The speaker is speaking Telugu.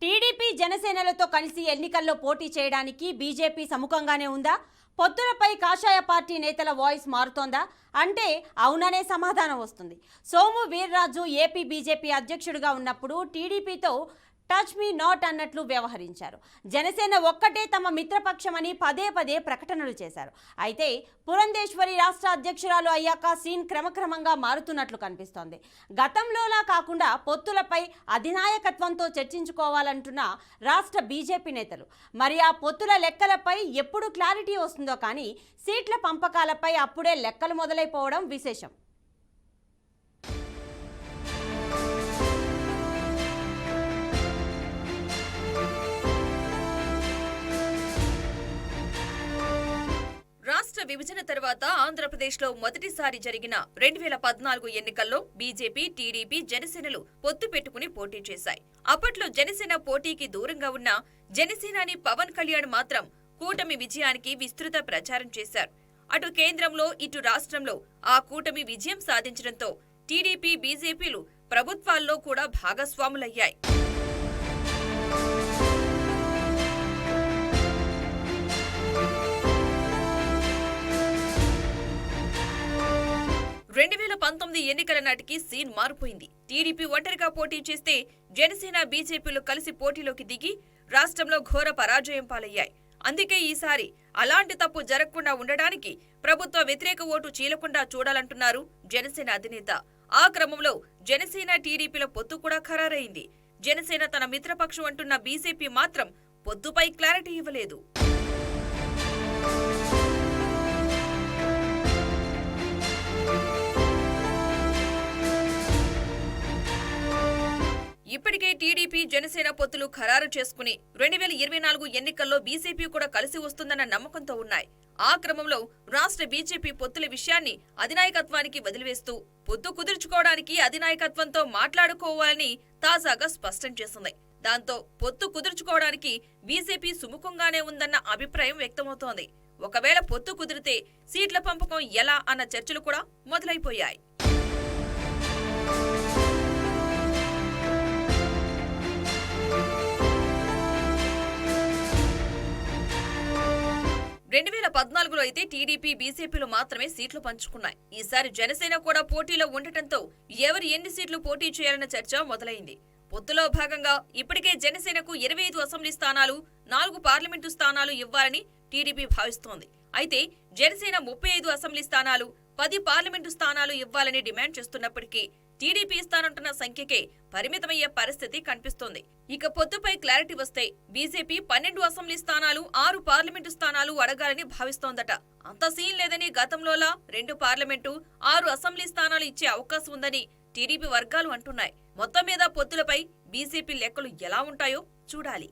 టీడీపీ జనసేనలతో కలిసి ఎన్నికల్లో పోటీ చేయడానికి బీజేపీ సముఖంగానే ఉందా? పొత్తులపై కాషాయ పార్టీ నేతల వాయిస్ మారుతోందా అంటే అవుననే సమాధానం వస్తుంది. సోము వీర్రాజు ఏపీ బీజేపీ అధ్యక్షుడిగా ఉన్నప్పుడు టీడీపీతో టచ్ మీ నాట్ అన్నట్లు వ్యవహరించారు. జనసేన ఒక్కటే తమ మిత్రపక్షమని పదే పదే ప్రకటనలు చేశారు. అయితే పురంధేశ్వరి రాష్ట్ర అధ్యక్షురాలు అయ్యాక సీన్ క్రమక్రమంగా మారుతున్నట్లు కనిపిస్తోంది. గతంలోలా కాకుండా పొత్తులపై అధినాయకత్వంతో చర్చించుకోవాలంటున్న రాష్ట్ర బీజేపీ నేతలు. మరి ఆ పొత్తుల లెక్కలపై ఎప్పుడు క్లారిటీ వస్తుందో కానీ సీట్ల పంపకాలపై అప్పుడే లెక్కలు మొదలైపోవడం విశేషం. రాష్ట్ర విభజన తర్వాత ఆంధ్రప్రదేశ్లో మొదటిసారి జరిగిన 2014 ఎన్నికల్లో బీజేపీ, టీడీపీ, జనసేనలు పొత్తు పెట్టుకుని పోటీ చేశాయి. అప్పట్లో జనసేన పోటీకి దూరంగా ఉన్న జనసేనాని పవన్ కళ్యాణ్ మాత్రం కూటమి విజయానికి విస్తృత ప్రచారం చేశారు. అటు కేంద్రంలో, ఇటు రాష్ట్రంలో ఆ కూటమి విజయం సాధించడంతో టీడీపీ, బీజేపీలు ప్రభుత్వాల్లో కూడా భాగస్వాములయ్యాయి. ఎన్నికల నాటికి సీన్ మారిపోయింది. టీడీపీ ఒంటరిగా పోటీ చేస్తే జనసేన, బీజేపీలు కలిసి పోటీలోకి దిగి రాష్ట్రంలో ఘోర పరాజయం పాలయ్యాయి. అందుకే ఈసారి అలాంటి తప్పు జరగకుండా ఉండడానికి ప్రభుత్వ వ్యతిరేక ఓటు చీలకుండా చూడాలంటున్నారు జనసేన అధినేత. ఆ క్రమంలో జనసేన, టీడీపీల పొత్తు కూడా ఖరారైంది. జనసేన తన మిత్రపక్షం అంటున్న బీజేపీ మాత్రం పొత్తుపై క్లారిటీ ఇవ్వలేదు. ఇప్పటికే టీడీపీ, జనసేన పొత్తులు ఖరారు చేసుకుని 2024 ఎన్నికల్లో బీజేపీ కూడా కలిసి వస్తుందన్న నమ్మకంతో ఉన్నాయి. ఆ క్రమంలో రాష్ట్ర బీజేపీ పొత్తుల విషయాన్ని అధినాయకత్వానికి వదిలివేస్తూ పొత్తు కుదుర్చుకోవడానికి అధినాయకత్వంతో మాట్లాడుకోవాలని తాజాగా స్పష్టం చేసింది. దాంతో పొత్తు కుదుర్చుకోవడానికి బీజేపీ సుముఖంగానే ఉందన్న అభిప్రాయం వ్యక్తమవుతోంది. ఒకవేళ పొత్తు కుదిరితే సీట్ల పంపకం ఎలా అన్న చర్చలు కూడా మొదలైపోయాయి. అయితే టీడీపీ, బీజేపీలు మాత్రమే సీట్లు పంచుకున్నాయి. ఈసారి జనసేన కూడా పోటీలో ఉండటంతో ఎవరు ఎన్ని సీట్లు పోటీ చేయాలన్న చర్చ మొదలైంది. పొత్తులో భాగంగా ఇప్పటికే జనసేనకు 25 అసెంబ్లీ స్థానాలు, 4 పార్లమెంటు స్థానాలు ఇవ్వాలని టీడీపీ భావిస్తోంది. అయితే జనసేన 35 అసెంబ్లీ స్థానాలు, 10 పార్లమెంటు స్థానాలు ఇవ్వాలని డిమాండ్ చేస్తున్నప్పటికీ టీడీపీ ఇస్తానంటున్న సంఖ్యకే పరిమితమయ్యే పరిస్థితి కనిపిస్తోంది. ఇక పొత్తుపై క్లారిటీ వస్తే బీజేపీ 12 అసెంబ్లీ స్థానాలు, 6 పార్లమెంటు స్థానాలు అడగాలని భావిస్తోందట. అంత సీన్ లేదని, గతంలోలా 2 పార్లమెంటు, 6 అసెంబ్లీ స్థానాలు ఇచ్చే అవకాశం ఉందని టీడీపీ వర్గాలు అంటున్నాయి. మొత్తం మీద పొత్తులపై బీజేపీ లెక్కలు ఎలా ఉంటాయో చూడాలి.